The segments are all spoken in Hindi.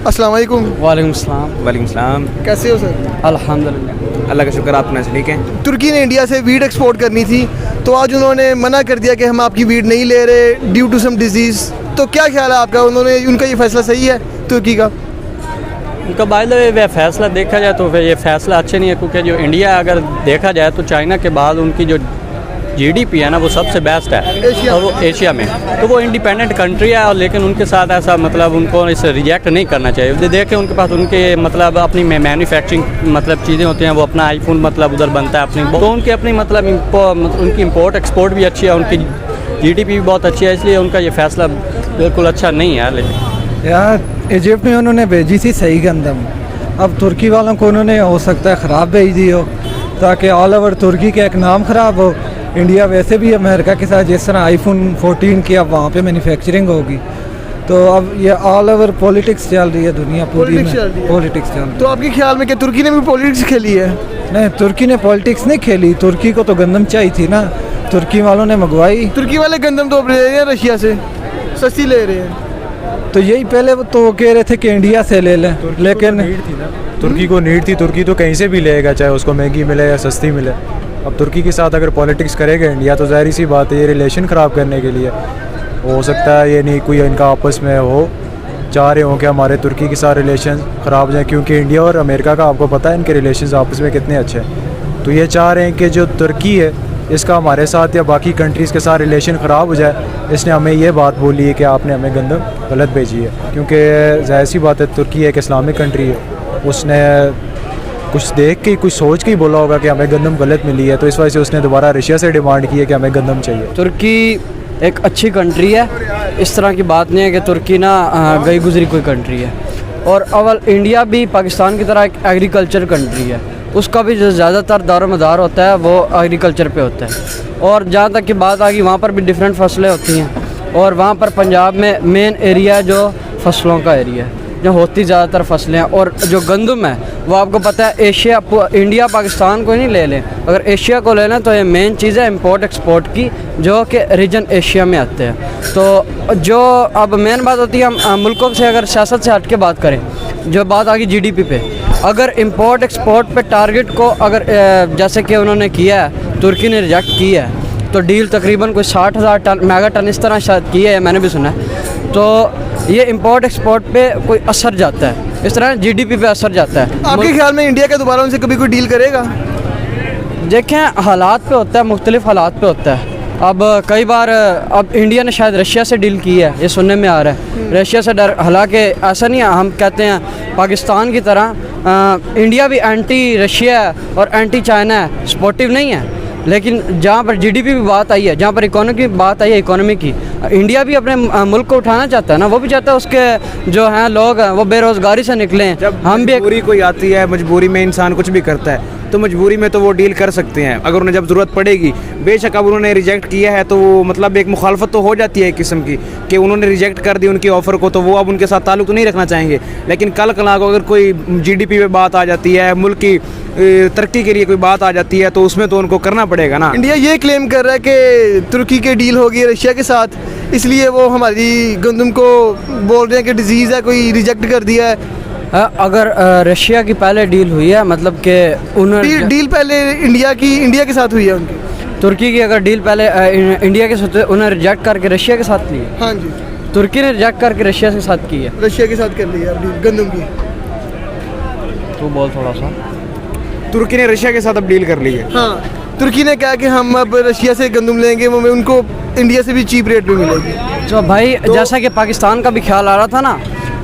अस्सलाम वालेकुम। वालेकुम सलाम। वालेकुम सलाम। कैसे हो सर? अल्हम्दुलिल्लाह। अल्लाह का शुक्र, आप अपना से ठीक है। तुर्की ने इंडिया से वीड एक्सपोर्ट करनी थी, तो आज उन्होंने मना कर दिया कि हम आपकी वीड नहीं ले रहे ड्यू टू सम डिजीज़। तो क्या ख्याल है आपका, उनका ये फैसला सही है तुर्की का? उनका बाय द वे फैसला देखा जाए तो फिर ये फैसला अच्छे नहीं है, क्योंकि जो इंडिया अगर देखा जाए तो चाइना के बाद उनकी जो जीडीपी है ना वो सबसे बेस्ट है और वो एशिया में, तो वो इंडिपेंडेंट कंट्री है। और लेकिन उनके साथ ऐसा मतलब उनको इसे रिजेक्ट नहीं करना चाहिए। देखें उनके पास उनके मतलब अपनी मैन्युफैक्चरिंग मतलब चीज़ें होती हैं, वो अपना आईफोन मतलब उधर बनता है अपनी, तो उनकी अपनी मतलब उनकी इम्पोर्ट एक्सपोर्ट भी अच्छी है, उनकी जीडीपी भी बहुत अच्छी है, इसलिए उनका ये फैसला बिल्कुल अच्छा नहीं है। लेकिन यार इजिप्ट में उन्होंने भेजी थी सही गंदम, अब तुर्की वालों को उन्होंने हो सकता है ख़राब भेज दी हो, ताकि ऑल ओवर तुर्की का एक नाम ख़राब हो। इंडिया वैसे भी अमेरिका के साथ जिस तरह आईफोन 14 की अब वहाँ पे मैन्युफैक्चरिंग होगी, तो अब ये ऑल ओवर पॉलिटिक्स चल रही है दुनिया पूरी में, पॉलिटिक्स चल रही है। तो आपके ख्याल में क्या तुर्की ने भी पॉलिटिक्स खेली है? नहीं, तुर्की ने पॉलिटिक्स नहीं खेली, तुर्की को तो गंदम चाहिए थी ना, तुर्की वालों ने मंगवाई। तुर्की वाले गंदम तो ले रहे हैं रशिया से, सस्ती ले रहे हैं। तो यही पहले तो वो कह रहे थे कि इंडिया से ले लें, लेकिन तुर्की को नीड थी, तुर्की तो कहीं से भी लेगा, चाहे उसको महंगी मिले या सस्ती मिले। अब तुर्की के साथ अगर पॉलिटिक्स करेगा इंडिया तो ज़ाहिर सी बात है ये रिलेशन ख़राब करने के लिए हो सकता है। ये नहीं कोई इनका आपस में हो चाह रहे हों कि हमारे तुर्की के साथ रिलेशन ख़राब हो जाए, क्योंकि इंडिया और अमेरिका का आपको पता है इनके रिलेशन आपस में कितने अच्छे हैं। तो ये चाह रहे हैं कि जो तुर्की है इसका हमारे साथ या बाकी कंट्रीज़ के साथ रिलेशन ख़राब हो जाए, इसने हमें ये बात बोली है कि आपने हमें गंदम गलत भेजी है। क्योंकि ज़ाहिर सी बात है तुर्की एक इस्लामिक कंट्री है, उसने कुछ देख के कुछ सोच के ही बोला होगा कि हमें गंदम गलत मिली है, तो इस वजह से उसने दोबारा रशिया से डिमांड की है कि हमें गंदम चाहिए। तुर्की एक अच्छी कंट्री है, इस तरह की बात नहीं है कि तुर्की ना गई गुजरी कोई कंट्री है। और अवल इंडिया भी पाकिस्तान की तरह एक एग्रीकल्चर कंट्री है, उसका भी जो ज़्यादातर दारोमदार होता है वो एग्रीकल्चर पे होता है। और जहाँ तक की बात आ गई, वहाँ पर भी डिफरेंट फसलें होती हैं, और वहाँ पर पंजाब में मेन एरिया है जो फसलों का एरिया है, जो होती ज़्यादातर फसलें हैं। और जो गंदम है वो आपको पता है एशिया, इंडिया पाकिस्तान को नहीं ले लें, अगर एशिया को ले लें तो ये मेन चीज़ है इम्पोर्ट एक्सपोर्ट की, जो कि रीजन एशिया में आते हैं। तो जो अब मेन बात होती है, हम मुल्कों से अगर सियासत से हट के बात करें, जो बात आ गई जीडीपी पे, अगर इम्पोर्ट एक्सपोर्ट पे टारगेट को अगर जैसे कि उन्होंने किया है, तुर्की ने रिजेक्ट किया है, तो डील तकरीबन कोई 60,000 टन मेगा टन इस तरह शायद की है, मैंने भी सुना है। तो ये इंपोर्ट एक्सपोर्ट पे कोई असर जाता है, इस तरह जीडीपी पे असर जाता है। आपके ख्याल में इंडिया का दोबारा उनसे कभी कोई डील करेगा? देखें हालात पे होता है, मुख्तलिफ हालात पे होता है। अब कई बार अब इंडिया ने शायद रशिया से डील की है, ये सुनने में आ रहा है रशिया से डर, हालांकि ऐसा नहीं है। हम कहते हैं पाकिस्तान की तरह इंडिया भी एंटी रशिया है और एंटी चाइना है, सपोर्टिव नहीं है। लेकिन जहाँ पर जीडीपी की बात आई है, जहाँ पर इकोनॉमी की बात आई है, इकोनॉमी की, इंडिया भी अपने मुल्क को उठाना चाहता है ना, वो भी चाहता है उसके जो हैं लोग हैं वो बेरोज़गारी से निकलें। जब हम भी मजबूरी कोई आती है, मजबूरी में इंसान कुछ भी करता है, तो मजबूरी में तो वो डील कर सकते हैं अगर उन्हें जब ज़रूरत पड़ेगी। बेशक अब उन्होंने रिजेक्ट किया है तो वो मतलब एक मुखालफत तो हो जाती है एक किस्म की, कि उन्होंने रिजेक्ट कर दी उनकी ऑफ़र को, तो वो अब उनके साथ ताल्लुक़ तो नहीं रखना चाहेंगे। लेकिन कल को अगर कोई जीडीपी पे बात आ जाती है, मुल्क की तरक्की के लिए कोई बात आ जाती है, तो उसमें तो उनको करना पड़ेगा ना। इंडिया ये क्लेम कर रहा है कि तुर्की के डील होगी रशिया के साथ, इसलिए वो हमारी गंदम को बोल रहे हैं कि डिजीज़ है, कोई रिजेक्ट कर दिया है। अगर रशिया की पहले डील हुई है, मतलब कि उन्होंने डील पहले इंडिया के साथ हुई है उनकी, तुर्की की अगर डील पहले इंडिया के साथ उन्होंने रिजेक्ट करके रशिया के साथ ली है। हाँ जी, तुर्की ने रिजेक्ट करके रशिया के साथ की है, रशिया के साथ कर ली है डील गंदम की। तो बोल थोड़ा सा। तुर्की ने रशिया के साथ अब डील कर ली है। हाँ, तुर्की ने कहा कि हम अब रशिया से गंदम लेंगे, वो उनको इंडिया से भी चीप रेट पे मिलेगी। तो भाई जैसा कि पाकिस्तान का भी ख्याल आ रहा था ना,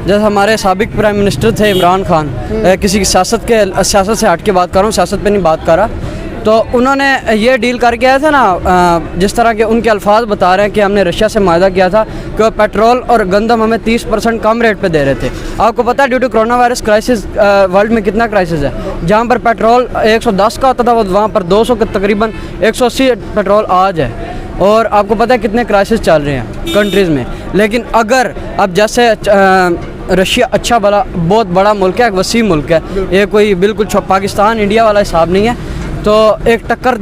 जैसे हमारे साबिक प्राइम मिनिस्टर थे इमरान खान, किसी की सियासत से हट के बात कर रहा हूँ, सियासत पे नहीं बात कर रहा, तो उन्होंने ये डील करके आए थे ना, जिस तरह के उनके अल्फाज बता रहे हैं कि हमने रशिया से मायदा किया था कि वो पेट्रोल और गंदम हमें 30% कम रेट पे दे रहे थे। आपको पता है due to corona virus crisis world में कितना क्राइसिस है, जहाँ पर पेट्रोल 110 का आता था वहाँ पर 200 के तकरीबन 180 पेट्रोल आज है। और आपको पता है कितने क्राइसिस चल रहे हैं कंट्रीज़ में। लेकिन अगर अब जैसे रशिया अच्छा बड़ा बहुत बड़ा मुल्क है, एक वसी मुल्क है, ये कोई बिल्कुल पाकिस्तान इंडिया वाला हिसाब नहीं है। तो एक टक्कर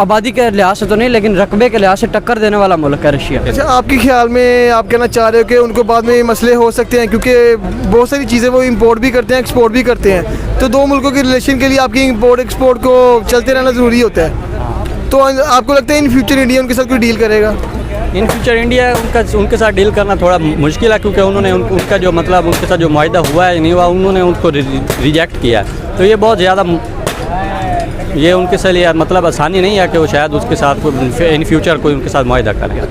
आबादी के लिहाज से तो नहीं, लेकिन रकबे के लिहाज से टक्कर देने वाला मुल्क है रशिया। अच्छा, आपके ख्याल में आप कहना चाह रहे हो कि उनको बाद में ये मसले हो सकते हैं, क्योंकि बहुत सारी चीज़ें वो इंपोर्ट भी करते हैं, एक्सपोर्ट भी करते हैं, तो दो मुल्कों के रिलेशन के लिए आपकी इंपोर्ट एक्सपोर्ट को चलते रहना ज़रूरी होता है। तो आपको लगता है इन फ्यूचर इंडिया उनके साथ कोई डील करेगा? इन फ्यूचर इंडिया उनके साथ डील करना थोड़ा मुश्किल है, क्योंकि उन्होंने उनका जो मतलब उनके साथ जो मुआहदा हुआ है नहीं हुआ, उन्होंने उनको रिजेक्ट किया। तो ये बहुत ज़्यादा ये उनके लिए मतलब आसानी नहीं है कि वो शायद उसके साथ इन फ्यूचर कोई उनके साथ मुआहदा करेगा।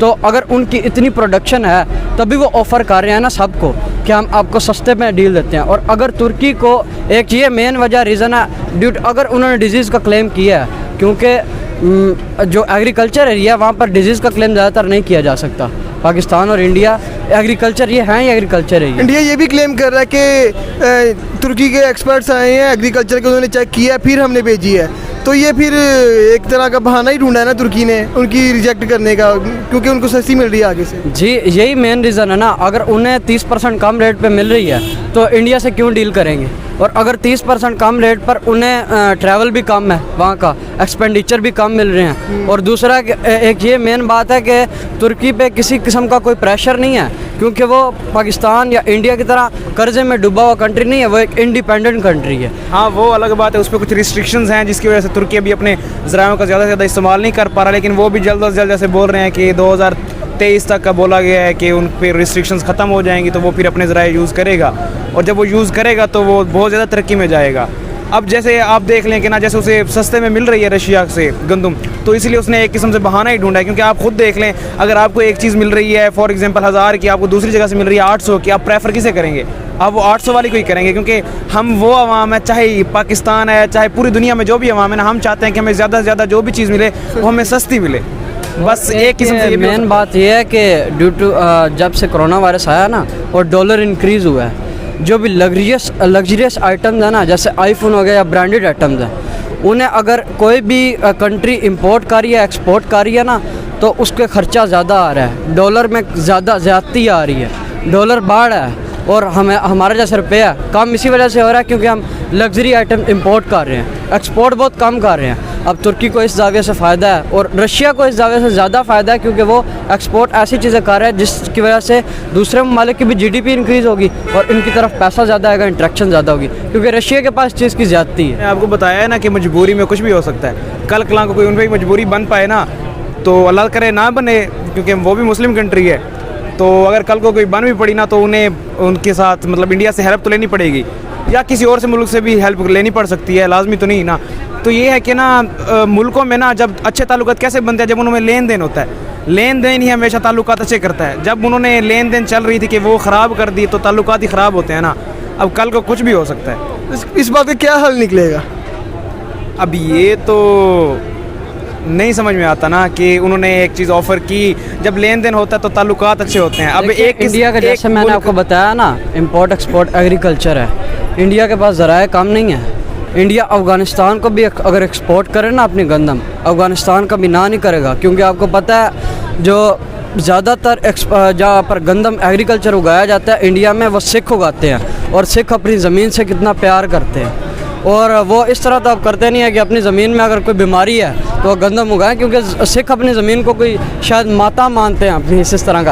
तो अगर उनकी इतनी प्रोडक्शन है तभी वो ऑफ़र कर रहे हैं ना सबको कि हम आपको सस्ते में डील देते हैं। और अगर तुर्की को एक ये मेन वजह रीज़न है ड्यू अगर उन्होंने डिजीज़ का क्लेम किया है, क्योंकि जो एग्रीकल्चर एरिया वहाँ पर डिजीज़ का क्लेम ज़्यादातर नहीं किया जा सकता। पाकिस्तान और इंडिया एग्रीकल्चर ये हैं ही एग्रीकल्चर है। इंडिया ये भी क्लेम कर रहा है कि तुर्की के एक्सपर्ट्स आए हैं एग्रीकल्चर के, उन्होंने चेक किया है फिर हमने भेजी है। तो ये फिर एक तरह का बहाना ही ढूंढा है ना तुर्की ने उनकी रिजेक्ट करने का, क्योंकि उनको सस्ती मिल रही है आगे से। जी यही मेन रीज़न है ना। अगर उन्हें 30% कम रेट पे मिल रही है तो इंडिया से क्यों डील करेंगे? और अगर 30% कम रेट पर उन्हें ट्रैवल भी कम है, वहाँ का एक्सपेंडिचर भी कम मिल रहे हैं। और दूसरा एक ये मेन बात है कि तुर्की पे किसी किस्म का कोई प्रेशर नहीं है, क्योंकि वो पाकिस्तान या इंडिया की तरह कर्जे में डूबा हुआ कंट्री नहीं है, वो एक इंडिपेंडेंट कंट्री है। हाँ, वो अलग बात है, उस पर कुछ रिस्ट्रिक्शंस हैं जिसकी वजह से तुर्की अभी अपने ज़रायों का ज़्यादा से ज़्यादा इस्तेमाल नहीं कर पा रहा, लेकिन वो भी जल्द अज जल्द जैसे बोल रहे हैं कि 2023 तक का बोला गया है कि उन पर रिस्ट्रिक्शंस ख़त्म हो जाएंगी, तो वो फिर अपने ज़राए यूज़ करेगा, और जब वो यूज़ करेगा तो वो बहुत ज़्यादा तरक्की में जाएगा। अब जैसे आप देख लें कि ना, जैसे उसे सस्ते में मिल रही है रशिया से गंदम, तो इसलिए उसने एक किस्म से बहाना ही ढूंढा है। क्योंकि आप खुद देख लें, अगर आपको एक चीज़ मिल रही है फॉर एग्जांपल 1000 की, आपको दूसरी जगह से मिल रही है 800 की, आप प्रेफर किसे करेंगे? आप वो 800 वाली को ही करेंगे, क्योंकि हम वो अवाम है, चाहे पाकिस्तान है चाहे पूरी दुनिया में जो भी अवाम है ना, हम चाहते हैं कि हमें ज़्यादा से ज़्यादा जो भी चीज़ मिले वो हमें सस्ती मिले। बस एक किस्म से मेन बात यह है कि ड्यू टू जब से कोरोना वायरस आया ना और डॉलर इंक्रीज़ हुआ है, जो भी लग्जरियस आइटम्स है ना, जैसे आईफोन हो गया या ब्रांडेड आइटम्स हैं, उन्हें अगर कोई भी कंट्री इंपोर्ट कर रही है एक्सपोर्ट कर रही है ना, तो उसके ख़र्चा ज़्यादा आ रहा है, डॉलर में ज़्यादती आ रही है, डॉलर बढ़ रहा है। और हमारा जैसे रुपया कम इसी वजह से हो रहा है क्योंकि हम लग्जरी आइटम इंपोर्ट कर रहे हैं, एक्सपोर्ट बहुत कम कर रहे हैं। अब तुर्की को इस जाविये से फ़ायदा है और रशिया को इस जाविये से ज़्यादा फ़ायदा है, क्योंकि वो एक्सपोर्ट ऐसी चीज़ें कर रहा है जिसकी वजह से दूसरे ममालिक की भी GDP इंक्रीज़ होगी और इनकी तरफ पैसा ज़्यादा आएगा, इंट्रैक्शन ज़्यादा होगी, क्योंकि रशिया के पास चीज़ की ज़्यादती है। मैंने आपको बताया है ना कि मजबूरी में कुछ भी हो सकता है। कल कलां को कोई उन पर मजबूरी बन पाए ना, तो अल्लाह करे ना बने, क्योंकि वो भी मुस्लिम कंट्री है। तो अगर कल को कोई बन भी पड़ी ना, तो उन्हें उनके साथ मतलब इंडिया से हेल्प तो लेनी पड़ेगी, या किसी और से मुल्क से भी हेल्प लेनी पड़ सकती है, लाजमी तो नहीं ना। तो ये है कि ना मुल्कों में ना जब अच्छे ताल्लुकात कैसे बनते हैं, जब उनमें लेन देन होता है। लेन देन ही हमेशा ताल्लुकात अच्छे करता है। जब उन्होंने लेन देन चल रही थी कि वो ख़राब कर दी, तो ताल्लुकात ही ख़राब होते हैं ना। अब कल को कुछ भी हो सकता है। इस बात का क्या हल निकलेगा? अब ये तो नहीं समझ में आता ना कि उन्होंने एक चीज़ ऑफ़र की, जब लेन देन होता है तो ताल्लुकात अच्छे होते हैं। अब एक इंडिया का जैसे मैंने आपको बताया ना, इंपोर्ट एक्सपोर्ट एग्रीकल्चर है, इंडिया के पास ज़राए कम नहीं है। इंडिया अफ़गानिस्तान को भी अगर एक्सपोर्ट करे ना अपनी गंदम, अफ़गानिस्तान का भी ना नहीं करेगा, क्योंकि आपको पता है जो ज़्यादातर जहाँ पर गंदम एग्रीकल्चर उगाया जाता है इंडिया में, वो सिख उगाते हैं, और सिख अपनी ज़मीन से कितना प्यार करते हैं। और वो इस तरह तो आप करते नहीं है कि अपनी ज़मीन में अगर कोई बीमारी है तो गंदम उगाएं, क्योंकि सिख अपनी ज़मीन को कोई शायद माता मानते हैं अपनी, इस तरह का।